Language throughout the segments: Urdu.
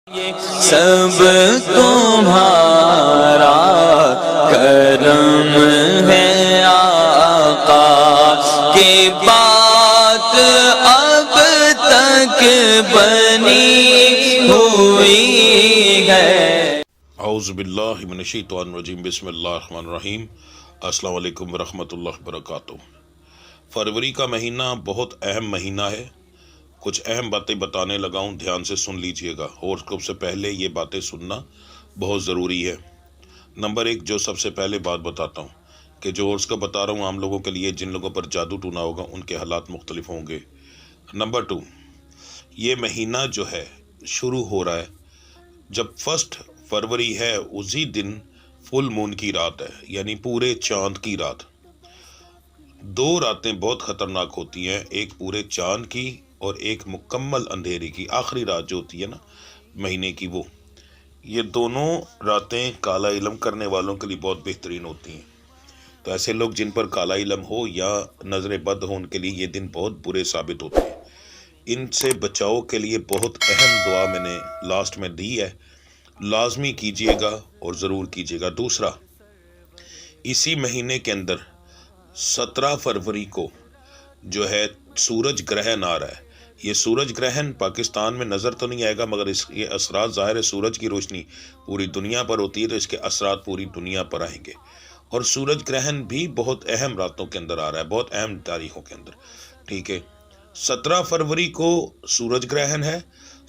سب تمہارا کرم ہے آقا کی بات اب تک بنی ہوئی ہے۔ اعوذ باللہ من الشیطان الرجیم، بسم اللہ الرحمن الرحیم۔ السلام علیکم ورحمۃ اللہ وبرکاتہ۔ فروری کا مہینہ بہت اہم مہینہ ہے۔ کچھ اہم باتیں بتانے لگا ہوں، دھیان سے سن لیجئے گا۔ ہوراسکوپ سے پہلے یہ باتیں سننا بہت ضروری ہے۔ نمبر 1، جو سب سے پہلے بات بتاتا ہوں کہ جو ہوراسکوپ بتا رہا ہوں عام لوگوں کے لیے، جن لوگوں پر جادو ٹونا ہوگا ان کے حالات مختلف ہوں گے۔ نمبر 2، یہ مہینہ جو ہے شروع ہو رہا ہے جب 1 فروری ہے، اسی دن فل مون کی رات ہے، یعنی پورے چاند کی رات۔ 2 راتیں بہت خطرناک ہوتی ہیں، ایک پورے چاند کی اور ایک مکمل اندھیرے کی، آخری رات جو ہوتی ہے نا مہینے کی، وہ یہ دونوں راتیں کالا علم کرنے والوں کے لیے بہت بہترین ہوتی ہیں۔ تو ایسے لوگ جن پر کالا علم ہو یا نظر بد ہو، ان کے لیے یہ دن بہت برے ثابت ہوتے ہیں۔ ان سے بچاؤ کے لیے بہت اہم دعا میں نے لاسٹ میں دی ہے، لازمی کیجئے گا اور ضرور کیجئے گا۔ دوسرا، اسی مہینے کے اندر 17 فروری کو جو ہے سورج گرہن آ رہا ہے۔ یہ سورج گرہن پاکستان میں نظر تو نہیں آئے گا، مگر یہ اثرات ظاہر ہے، سورج کی روشنی پوری دنیا پر ہوتی ہے تو اس کے اثرات پوری دنیا پر آئیں گے۔ اور سورج گرہن بھی بہت اہم راتوں کے اندر آ رہا ہے، بہت اہم تاریخوں کے اندر، ٹھیک ہے۔ 17 فروری کو سورج گرہن ہے،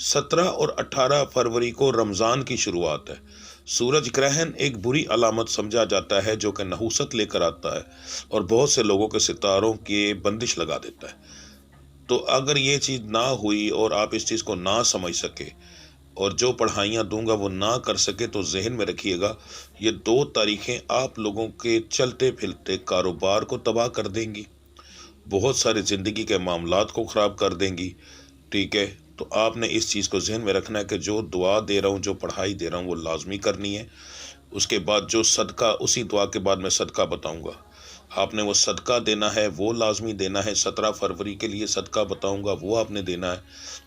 17 اور 18 فروری کو رمضان کی شروعات ہے۔ سورج گرہن ایک بری علامت سمجھا جاتا ہے جو کہ نحوست لے کر آتا ہے اور بہت سے لوگوں کے ستاروں کی بندش لگا دیتا ہے۔ تو اگر یہ چیز نہ ہوئی اور آپ اس چیز کو نہ سمجھ سکے اور جو پڑھائیاں دوں گا وہ نہ کر سکے، تو ذہن میں رکھیے گا یہ 2 تاریخیں آپ لوگوں کے چلتے پھرتے کاروبار کو تباہ کر دیں گی، بہت سارے زندگی کے معاملات کو خراب کر دیں گی، ٹھیک ہے۔ تو آپ نے اس چیز کو ذہن میں رکھنا ہے کہ جو دعا دے رہا ہوں، جو پڑھائی دے رہا ہوں، وہ لازمی کرنی ہے۔ اس کے بعد جو صدقہ، اسی دعا کے بعد میں صدقہ بتاؤں گا، آپ نے وہ صدقہ دینا ہے، وہ لازمی دینا ہے۔ 17 فروری کے لیے صدقہ بتاؤں گا، وہ آپ نے دینا ہے۔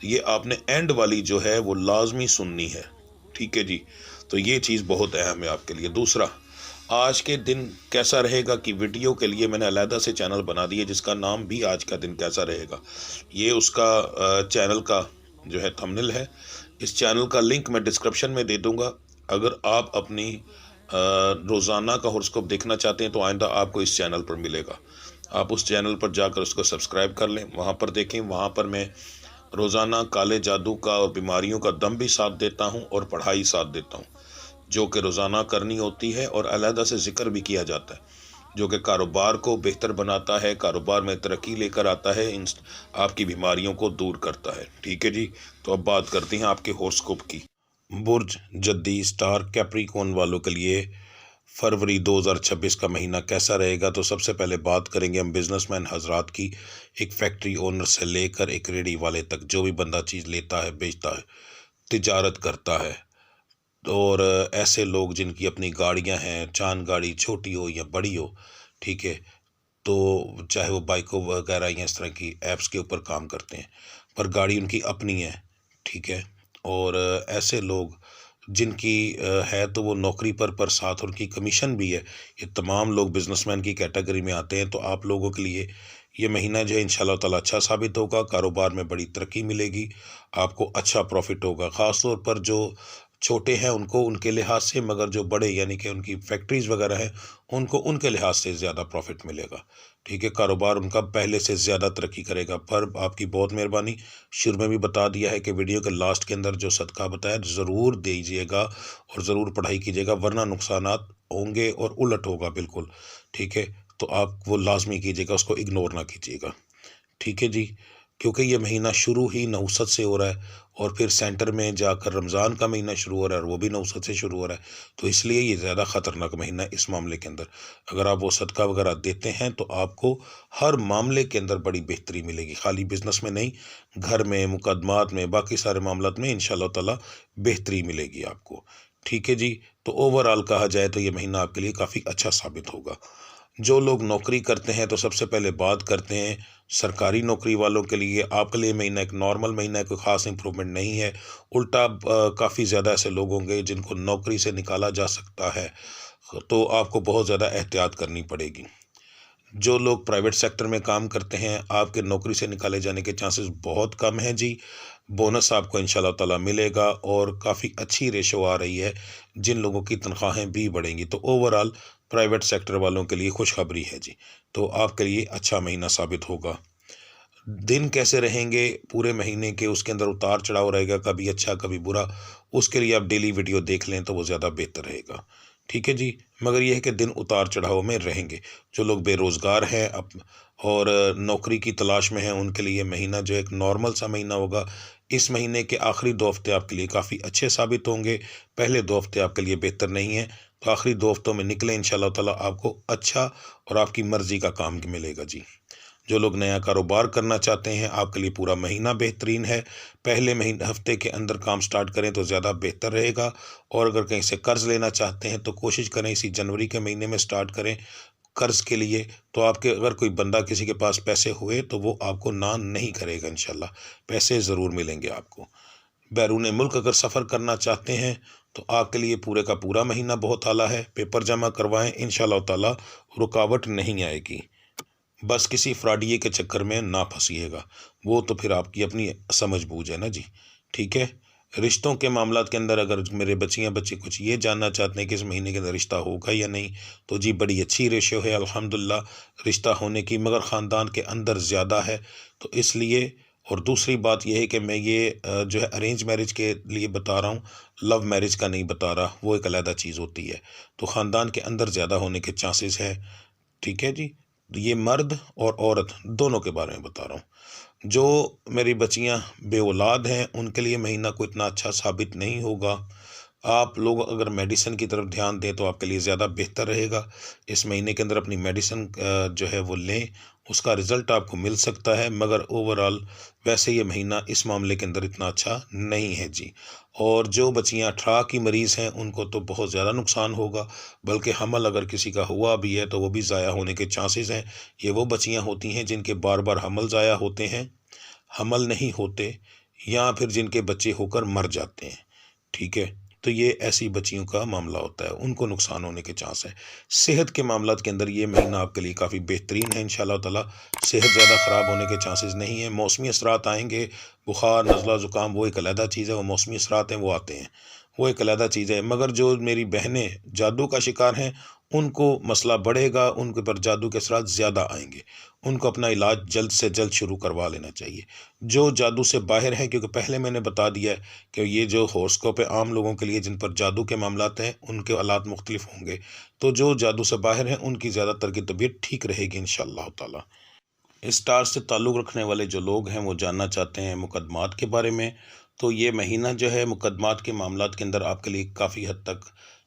یہ آپ نے اینڈ والی جو ہے وہ لازمی سننی ہے، ٹھیک ہے جی۔ تو یہ چیز بہت اہم ہے آپ کے لیے۔ دوسرا، آج کے دن کیسا رہے گا کی ویڈیو کے لیے میں نے علیحدہ سے چینل بنا دی ہے، جس کا نام بھی آج کا دن کیسا رہے گا، یہ اس کا چینل کا جو ہے تھمبنیل ہے۔ اس چینل کا لنک میں ڈسکرپشن میں دے دوں گا۔ اگر آپ اپنی روزانہ کا ہوراسکوپ دیکھنا چاہتے ہیں تو آئندہ آپ کو اس چینل پر ملے گا، آپ اس چینل پر جا کر اس کو سبسکرائب کر لیں، وہاں پر دیکھیں۔ وہاں پر میں روزانہ کالے جادو کا اور بیماریوں کا دم بھی ساتھ دیتا ہوں اور پڑھائی ساتھ دیتا ہوں، جو کہ روزانہ کرنی ہوتی ہے، اور علیحدہ سے ذکر بھی کیا جاتا ہے جو کہ کاروبار کو بہتر بناتا ہے، کاروبار میں ترقی لے کر آتا ہے، آپ کی بیماریوں کو دور کرتا ہے، ٹھیک ہے جی۔ تو اب بات کرتے ہیں آپ کے ہوراسکوپ کی۔ برج جدی اسٹار کیپریکون والوں کے لیے فروری 2026 کا مہینہ کیسا رہے گا؟ تو سب سے پہلے بات کریں گے ہم بزنس مین حضرات کی۔ ایک فیکٹری اونر سے لے کر ایک ریڑھی والے تک، جو بھی بندہ چیز لیتا ہے، بیچتا ہے، تجارت کرتا ہے، اور ایسے لوگ جن کی اپنی گاڑیاں ہیں، چاند گاڑی چھوٹی ہو یا بڑی ہو، ٹھیک ہے، تو چاہے وہ بائکوں وغیرہ یا اس طرح کی ایپس کے اوپر کام کرتے ہیں، پر گاڑی ان کی اپنی ہے، ٹھیک ہے۔ اور ایسے لوگ جن کی ہے تو وہ نوکری پر ساتھ ان کی کمیشن بھی ہے، یہ تمام لوگ بزنس مین کی کیٹیگری میں آتے ہیں۔ تو آپ لوگوں کے لیے یہ مہینہ جو ہے انشاءاللہ تعالیٰ اچھا ثابت ہوگا، کاروبار میں بڑی ترقی ملے گی، آپ کو اچھا پروفٹ ہوگا، خاص طور پر جو چھوٹے ہیں ان کے لحاظ سے، مگر جو بڑے یعنی کہ ان کی فیکٹریز وغیرہ ہیں ان کے لحاظ سے زیادہ پروفٹ ملے گا، ٹھیک ہے۔ کاروبار ان کا پہلے سے زیادہ ترقی کرے گا۔ پر آپ کی بہت مہربانی، شروع میں بھی بتا دیا ہے کہ ویڈیو کے لاسٹ کے اندر جو صدقہ بتایا ضرور دیجیے گا اور ضرور پڑھائی کیجیے گا، ورنہ نقصانات ہوں گے اور الٹ ہوگا بالکل، ٹھیک ہے۔ تو آپ وہ لازمی کیجیے گا، اس کو اگنور نہ کیجیے گا، ٹھیک ہے جی۔ کیونکہ یہ مہینہ شروع ہی نحوست سے ہو رہا ہے، اور پھر سینٹر میں جا کر رمضان کا مہینہ شروع ہو رہا ہے، اور وہ بھی نحوست سے شروع ہو رہا ہے، تو اس لیے یہ زیادہ خطرناک مہینہ ہے اس معاملے کے اندر۔ اگر آپ وہ صدقہ وغیرہ دیتے ہیں تو آپ کو ہر معاملے کے اندر بڑی بہتری ملے گی، خالی بزنس میں نہیں، گھر میں، مقدمات میں، باقی سارے معاملات میں انشاءاللہ تعالیٰ بہتری ملے گی آپ کو، ٹھیک ہے جی۔ تو اوورآل کہا جائے تو یہ مہینہ آپ کے لیے کافی اچھا ثابت ہوگا۔ جو لوگ نوکری کرتے ہیں تو سب سے پہلے بات کرتے ہیں سرکاری نوکری والوں کے لیے. آپ کے لیے مہینہ ایک نارمل مہینہ ہے، کوئی خاص امپرومنٹ نہیں ہے. الٹا کافی زیادہ ایسے لوگ ہوں گے جن کو نوکری سے نکالا جا سکتا ہے، تو آپ کو بہت زیادہ احتیاط کرنی پڑے گی. جو لوگ پرائیویٹ سیکٹر میں کام کرتے ہیں آپ کے نوکری سے نکالے جانے کے چانسز بہت کم ہیں جی. بونس آپ کو انشاءاللہ تعالیٰ ملے گا اور کافی اچھی ریشو آ رہی ہے، جن لوگوں کی تنخواہیں بھی بڑھیں گی. تو اوورآل پرائیویٹ سیکٹر والوں کے لیے خوشخبری ہے جی. تو آپ کے لیے اچھا مہینہ ثابت ہوگا. دن کیسے رہیں گے پورے مہینے کے، اس کے اندر اتار چڑھاؤ رہے گا، کبھی اچھا کبھی برا. اس کے لیے آپ ڈیلی ویڈیو دیکھ لیں تو وہ زیادہ بہتر رہے گا. ٹھیک ہے جی. مگر یہ ہے کہ دن اتار چڑھاؤ میں رہیں گے. جو لوگ بے روزگار ہیں اور نوکری کی تلاش میں ہیں ان کے لیے مہینہ جو ایک نارمل سا مہینہ ہوگا. اس مہینے کے آخری 2 ہفتے آپ کے لیے کافی اچھے ثابت ہوں گے. پہلے 2 ہفتے آپ کے لیے بہتر نہیں ہیں، تو آخری 2 ہفتوں میں نکلیں انشاءاللہ تعالیٰ آپ کو اچھا اور آپ کی مرضی کا کام ملے گا جی. جو لوگ نیا کاروبار کرنا چاہتے ہیں آپ کے لیے پورا مہینہ بہترین ہے. پہلے ہفتے کے اندر کام سٹارٹ کریں تو زیادہ بہتر رہے گا. اور اگر کہیں سے قرض لینا چاہتے ہیں تو کوشش کریں اسی جنوری کے مہینے میں سٹارٹ کریں قرض کے لیے. تو آپ کے اگر کوئی بندہ کسی کے پاس پیسے ہوئے تو وہ آپ کو نہ نہیں کرے گا انشاءاللہ. پیسے ضرور ملیں گے آپ کو. بیرون ملک اگر سفر کرنا چاہتے ہیں تو آپ کے لیے پورے کا پورا مہینہ بہت اعلیٰ ہے. پیپر جمع کروائیں انشاءاللہ تعالیٰ رکاوٹ نہیں آئے گی. بس کسی فراڈیے کے چکر میں نہ پھنسیے گا، وہ تو پھر آپ کی اپنی سمجھ بوجھ ہے نا جی. ٹھیک ہے. رشتوں کے معاملات کے اندر اگر میرے بچے کچھ یہ جاننا چاہتے ہیں کہ اس مہینے کے اندر رشتہ ہوگا یا نہیں، تو جی بڑی اچھی ریشو ہے الحمدللہ رشتہ ہونے کی، مگر خاندان کے اندر زیادہ ہے. تو اس لیے، اور دوسری بات یہ ہے کہ میں یہ جو ہے ارینج میرج کے لیے بتا رہا ہوں، لو میرج کا نہیں بتا رہا، وہ ایک علیحدہ چیز ہوتی ہے. تو خاندان کے اندر زیادہ ہونے کے چانسز ہے. ٹھیک ہے جی. یہ مرد اور عورت دونوں کے بارے میں بتا رہا ہوں. جو میری بچیاں بے اولاد ہیں ان کے لیے مہینہ کو اتنا اچھا ثابت نہیں ہوگا. آپ لوگ اگر میڈیسن کی طرف دھیان دیں تو آپ کے لیے زیادہ بہتر رہے گا. اس مہینے کے اندر اپنی میڈیسن جو ہے وہ لیں، اس کا رزلٹ آپ کو مل سکتا ہے. مگر اوورآل ویسے یہ مہینہ اس معاملے کے اندر اتنا اچھا نہیں ہے جی. اور جو بچیاں 18 کی مریض ہیں ان کو تو بہت زیادہ نقصان ہوگا، بلکہ حمل اگر کسی کا ہوا بھی ہے تو وہ بھی ضائع ہونے کے چانسز ہیں. یہ وہ بچیاں ہوتی ہیں جن کے بار بار حمل ضائع ہوتے ہیں، حمل نہیں ہوتے، یا پھر جن کے بچے ہو کر مر جاتے ہیں. ٹھیک ہے. تو یہ ایسی بچیوں کا معاملہ ہوتا ہے، ان کو نقصان ہونے کے چانس ہے. صحت کے معاملات کے اندر یہ مہینہ آپ کے لیے کافی بہترین ہے انشاءاللہ تعالیٰ. صحت زیادہ خراب ہونے کے چانسز نہیں ہیں. موسمی اثرات آئیں گے، بخار، نزلہ، زکام، وہ ایک علیحدہ چیز ہے. وہ موسمی اثرات ہیں، وہ آتے ہیں، وہ ایک علیحدہ چیز ہے. مگر جو میری بہنیں جادو کا شکار ہیں ان کو مسئلہ بڑھے گا، ان کے پر جادو کے اثرات زیادہ آئیں گے. ان کو اپنا علاج جلد سے جلد شروع کروا لینا چاہیے. جو جادو سے باہر ہیں، کیونکہ پہلے میں نے بتا دیا ہے کہ یہ جو ہورسکوپ ہے عام لوگوں کے لیے جن پر جادو کے معاملات ہیں ان کے حالات مختلف ہوں گے. تو جو جادو سے باہر ہیں ان کی زیادہ تر کی طبیعت ٹھیک رہے گی انشاءاللہ تعالیٰ. اسٹار سے تعلق رکھنے والے جو لوگ ہیں وہ جاننا چاہتے ہیں مقدمات کے بارے میں، تو یہ مہینہ جو ہے مقدمات کے معاملات کے اندر آپ کے لیے کافی حد تک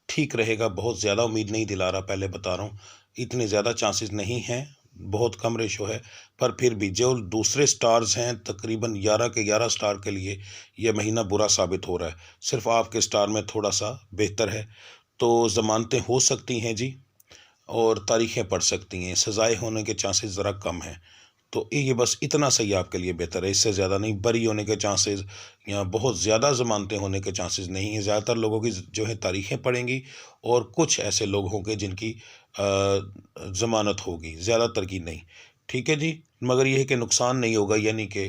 ٹھیک رہے گا. بہت زیادہ امید نہیں دلا رہا، پہلے بتا رہا ہوں اتنے زیادہ چانسز نہیں ہیں، بہت کم ریشو ہے. پر پھر بھی جو دوسرے سٹارز ہیں تقریباً 11 کے 11 سٹار کے لیے یہ مہینہ برا ثابت ہو رہا ہے. صرف آپ کے سٹار میں تھوڑا سا بہتر ہے. تو ضمانتیں ہو سکتی ہیں جی، اور تاریخیں پڑ سکتی ہیں، سزائے ہونے کے چانسز ذرا کم ہیں. تو یہ بس اتنا صحیح آپ کے لیے بہتر ہے، اس سے زیادہ نہیں. بری ہونے کے چانسز یا بہت زیادہ ضمانتیں ہونے کے چانسز نہیں ہیں. زیادہ تر لوگوں کی جو ہے تاریخیں پڑیں گی، اور کچھ ایسے لوگ ہوں گے جن کی ضمانت ہوگی، زیادہ تر کی نہیں. ٹھیک ہے جی. مگر یہ ہے کہ نقصان نہیں ہوگا، یعنی کہ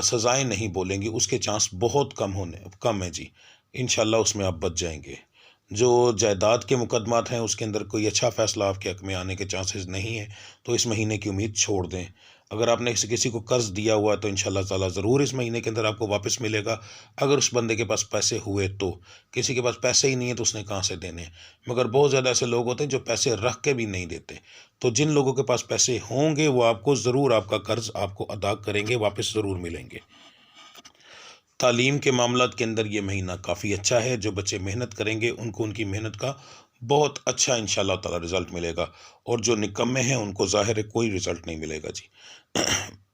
سزائیں نہیں بولیں گی، اس کے چانس بہت کم ہیں جی. انشاءاللہ اس میں آپ بچ جائیں گے. جو جائیداد کے مقدمات ہیں اس کے اندر کوئی اچھا فیصلہ آپ کے حق میں آنے کے چانسز نہیں ہیں، تو اس مہینے کی امید چھوڑ دیں. اگر آپ نے کسی کو قرض دیا ہوا ہے تو انشاءاللہ تعالیٰ ضرور اس مہینے کے اندر آپ کو واپس ملے گا. اگر اس بندے کے پاس پیسے ہوئے تو. کسی کے پاس پیسے ہی نہیں ہیں تو اس نے کہاں سے دینے ہیں. مگر بہت زیادہ ایسے لوگ ہوتے ہیں جو پیسے رکھ کے بھی نہیں دیتے. تو جن لوگوں کے پاس پیسے ہوں گے وہ آپ کو ضرور آپ کا قرض آپ کو ادا کریں گے، واپس ضرور ملیں گے. تعلیم کے معاملات کے اندر یہ مہینہ کافی اچھا ہے. جو بچے محنت کریں گے ان کو ان کی محنت کا بہت اچھا انشاءاللہ تعالیٰ رزلٹ ملے گا، اور جو نکمے ہیں ان کو ظاہر ہے کوئی رزلٹ نہیں ملے گا جی.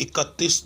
31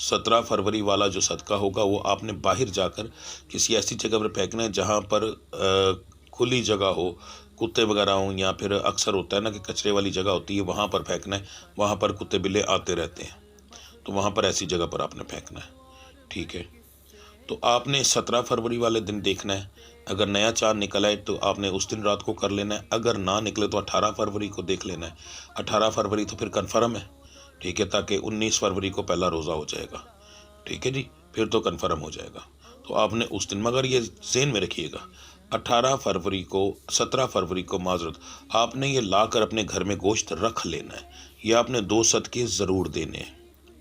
17 فروری والا جو صدقہ ہوگا وہ آپ نے باہر جا کر کسی ایسی جگہ پر پھینکنا ہے جہاں پر کھلی جگہ ہو، کتے وغیرہ ہوں، یا پھر اکثر ہوتا ہے نا کہ کچرے والی جگہ ہوتی ہے، وہاں پر پھینکنا ہے، وہاں پر کتے بلے آتے رہتے ہیں، تو وہاں پر ایسی جگہ پر آپ نے پھینکنا ہے، ٹھیک ہے۔ تو آپ نے 17 فروری والے دن دیکھنا ہے، اگر نیا چاند نکل آئے تو آپ نے اس دن رات کو کر لینا ہے، اگر نہ نکلے تو 18 فروری کو دیکھ لینا ہے۔ 18 فروری تو پھر کنفرم ہے، ٹھیک ہے، تاکہ 19 فروری کو پہلا روزہ ہو جائے گا، ٹھیک ہے جی، پھر تو کنفرم ہو جائے گا۔ تو آپ نے اس دن، مگر یہ ذہن میں رکھیے گا، 18 فروری کو 17 فروری کو معذرت، آپ نے یہ لا کر اپنے گھر میں گوشت رکھ لینا ہے، یہ آپ نے 2 صدقے ضرور دینے ہیں،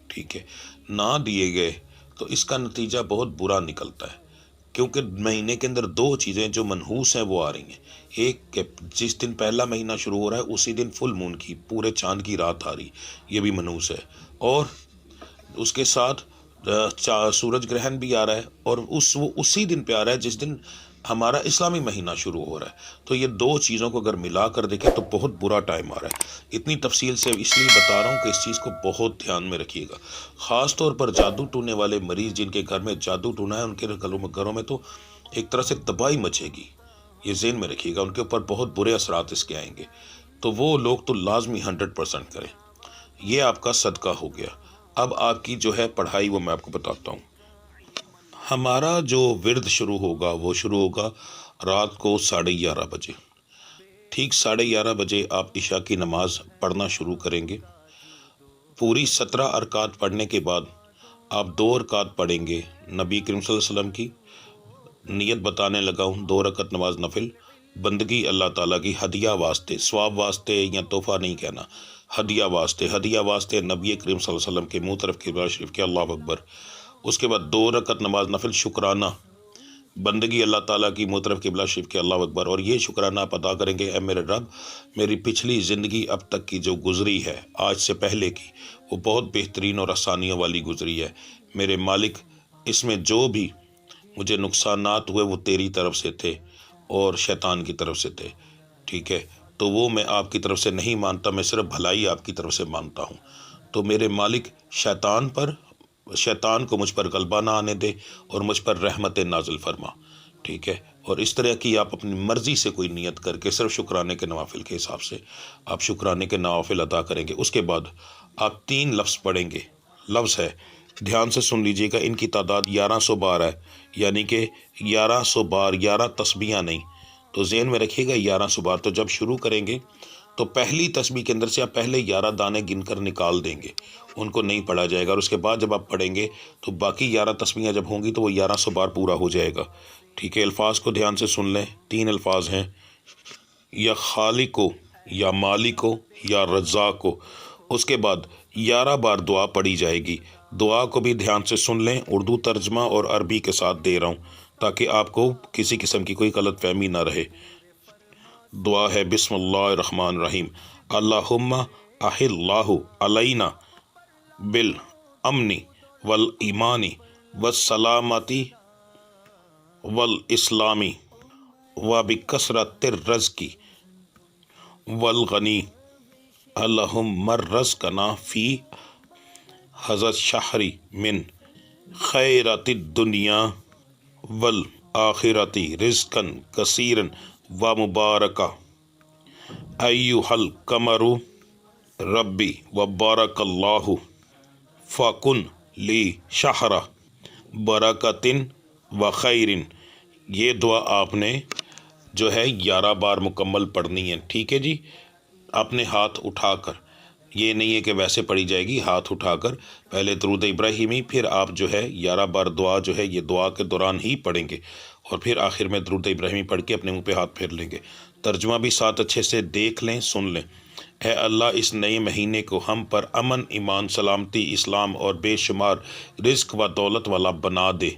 ٹھیک ہے۔ نہ دیے گئے تو اس کا نتیجہ بہت برا نکلتا ہے، کیونکہ مہینے کے اندر 2 چیزیں جو منحوس ہیں وہ آ رہی ہیں۔ ایک کہ جس دن پہلا مہینہ شروع ہو رہا ہے اسی دن فل مون کی، پورے چاند کی رات آ رہی، یہ بھی منحوس ہے، اور اس کے ساتھ سورج گرہن بھی آ رہا ہے، اور وہ اسی دن پہ آ رہا ہے جس دن ہمارا اسلامی مہینہ شروع ہو رہا ہے۔ تو یہ 2 چیزوں کو اگر ملا کر دیکھیں تو بہت برا ٹائم آ رہا ہے۔ اتنی تفصیل سے اس لیے بتا رہا ہوں کہ اس چیز کو بہت دھیان میں رکھیے گا، خاص طور پر جادو ٹونے والے مریض جن کے گھر میں جادو ٹونا ہے، ان کے گھروں میں تو ایک طرح سے تباہی مچے گی، یہ ذہن میں رکھیے گا، ان کے اوپر بہت برے اثرات اس کے آئیں گے، تو وہ لوگ تو لازمی 100% کریں۔ یہ آپ کا صدقہ ہو گیا۔ اب آپ کی جو ہے پڑھائی وہ میں آپ کو بتاتا ہوں۔ ہمارا جو ورد شروع ہوگا وہ شروع ہوگا رات کو 11:30 بجے، ٹھیک 11:30 بجے آپ عشاء کی نماز پڑھنا شروع کریں گے۔ پوری 17 رکعت پڑھنے کے بعد آپ 2 رکعت پڑھیں گے نبی کریم صلی اللہ علیہ وسلم کی، نیت بتانے لگا ہوں، 2 رکعت نماز نفل، بندگی اللہ تعالیٰ کی، ہدیہ واسطے، ثواب واسطے یا تحفہ نہیں کہنا، ہدیہ واسطے، ہدیہ واسطے نبی کریم صلی اللہ علیہ وسلم کے منہ طرف قبلہ شریف کے، اللہ اکبر۔ اس کے بعد 2 رکعت نماز نفل شکرانہ، بندگی اللہ تعالیٰ کی منہ طرف قبلہ شریف کے، اللہ اکبر، اور یہ شکرانہ آپ ادا کریں گے، اے میرے رب، میری پچھلی زندگی اب تک کی جو گزری ہے آج سے پہلے کی، وہ بہت بہترین اور آسانیوں والی گزری ہے، میرے مالک، اس میں جو بھی مجھے نقصانات ہوئے وہ تیری طرف سے تھے اور شیطان کی طرف سے تھے، ٹھیک ہے، تو وہ میں آپ کی طرف سے نہیں مانتا، میں صرف بھلائی آپ کی طرف سے مانتا ہوں، تو میرے مالک شیطان کو مجھ پر غلبہ نہ آنے دے اور مجھ پر رحمت نازل فرما، ٹھیک ہے۔ اور اس طرح کی آپ اپنی مرضی سے کوئی نیت کر کے صرف شکرانے کے نوافل کے حساب سے آپ شکرانے کے نوافل ادا کریں گے۔ اس کے بعد آپ 3 لفظ پڑھیں گے، لفظ ہے، دھیان سے سن لیجئے گا، ان کی تعداد 1100 بار ہے، یعنی کہ 1100 بار، 11 تسبیحاں نہیں، تو ذہن میں رکھیے گا 1100 بار۔ تو جب شروع کریں گے تو پہلی تسبیح کے اندر سے آپ پہلے 11 دانے گن کر نکال دیں گے، ان کو نہیں پڑھا جائے گا، اور اس کے بعد جب آپ پڑھیں گے تو باقی 11 تسبیحاں جب ہوں گی تو وہ 1100 بار پورا ہو جائے گا، ٹھیک ہے۔ الفاظ کو دھیان سے سن لیں، 3 الفاظ ہیں، یا خالق ہو، یا مالک ہو، یا رزاق ہو۔ اس کے بعد 11 بار دعا پڑھی جائے گی، دعا کو بھی دھیان سے سن لیں، اردو ترجمہ اور عربی کے ساتھ دے رہا ہوں تاکہ آپ کو کسی قسم کی کوئی غلط فہمی نہ رہے۔ دعا ہے، بسم اللہ الرحمن الرحیم، اللہم احلّہ علینا بالامن والایمان والسلامتی والاسلام وبکثرت الرزق والغنی، اللہم رزقنا فی هذا الشہر من خیرات الدنیا والآخرۃ رزقا کثیرا ومبارکا، ایھا القمر ربی وبارک اللہ فکن لی شہر برکۃ وخیر۔ یہ دعا آپ نے جو ہے 11 بار مکمل پڑھنی ہے، ٹھیک ہے جی، اپنے ہاتھ اٹھا کر، یہ نہیں ہے کہ ویسے پڑھی جائے گی، ہاتھ اٹھا کر پہلے درود ابراہیمی، پھر آپ جو ہے 11 بار دعا جو ہے یہ دعا کے دوران ہی پڑھیں گے، اور پھر آخر میں درود ابراہیمی پڑھ کے اپنے منہ پہ ہاتھ پھیر لیں گے۔ ترجمہ بھی ساتھ اچھے سے دیکھ لیں، سن لیں۔ اے اللہ، اس نئے مہینے کو ہم پر امن، ایمان، سلامتی، اسلام اور بے شمار رزق و دولت والا بنا دے۔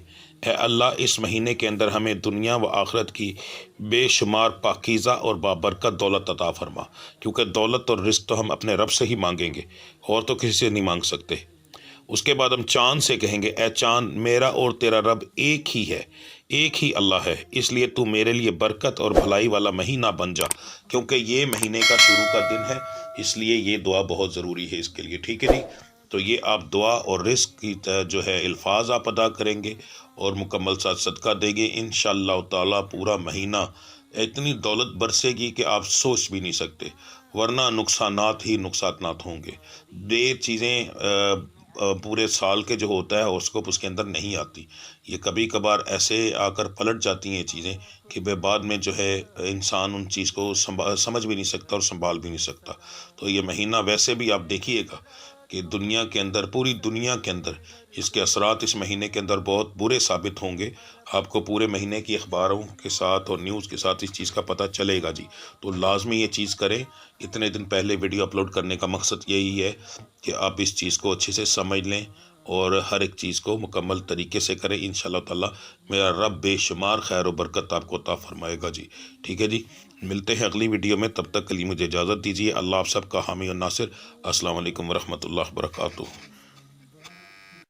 اے اللہ، اس مہینے کے اندر ہمیں دنیا و آخرت کی بے شمار پاکیزہ اور بابرکت دولت عطا فرما، کیونکہ دولت اور رزق تو ہم اپنے رب سے ہی مانگیں گے، اور تو کسی سے نہیں مانگ سکتے۔ اس کے بعد ہم چاند سے کہیں گے، اے چاند، میرا اور تیرا رب ایک ہی ہے، ایک ہی اللہ ہے، اس لیے تو میرے لیے برکت اور بھلائی والا مہینہ بن جا، کیونکہ یہ مہینے کا شروع کا دن ہے، اس لیے یہ دعا بہت ضروری ہے اس کے لیے، ٹھیک ہے جی۔ تو یہ آپ دعا اور رزق کی جو ہے الفاظ آپ ادا کریں گے اور مکمل ساتھ صدقہ دیں گے، انشاءاللہ تعالی پورا مہینہ اتنی دولت برسے گی کہ آپ سوچ بھی نہیں سکتے، ورنہ نقصانات ہی نقصانات ہوں گے۔ دیر چیزیں پورے سال کے جو ہوتا ہے اس کے اندر نہیں آتی، یہ کبھی کبھار ایسے آ کر پلٹ جاتی ہیں چیزیں کہ بعد میں جو ہے انسان ان چیز کو سمجھ بھی نہیں سکتا اور سنبھال بھی نہیں سکتا۔ تو یہ مہینہ ویسے بھی آپ دیکھیے گا کہ دنیا کے اندر، پوری دنیا کے اندر اس کے اثرات اس مہینے کے اندر بہت برے ثابت ہوں گے۔ آپ کو پورے مہینے کی اخباروں کے ساتھ اور نیوز کے ساتھ اس چیز کا پتہ چلے گا جی، تو لازمی یہ چیز کریں۔ اتنے دن پہلے ویڈیو اپلوڈ کرنے کا مقصد یہی ہے کہ آپ اس چیز کو اچھے سے سمجھ لیں اور ہر ایک چیز کو مکمل طریقے سے کریں، انشاءاللہ تعالی میرا رب بے شمار خیر و برکت آپ کو عطا فرمائے گا جی۔ ٹھیک ہے جی، ملتے ہیں اگلی ویڈیو میں، تب تک کے لیے مجھے اجازت دیجیے۔ اللہ آپ سب کا حامی اور ناصر۔ السلام علیکم ورحمۃ اللہ وبرکاتہ۔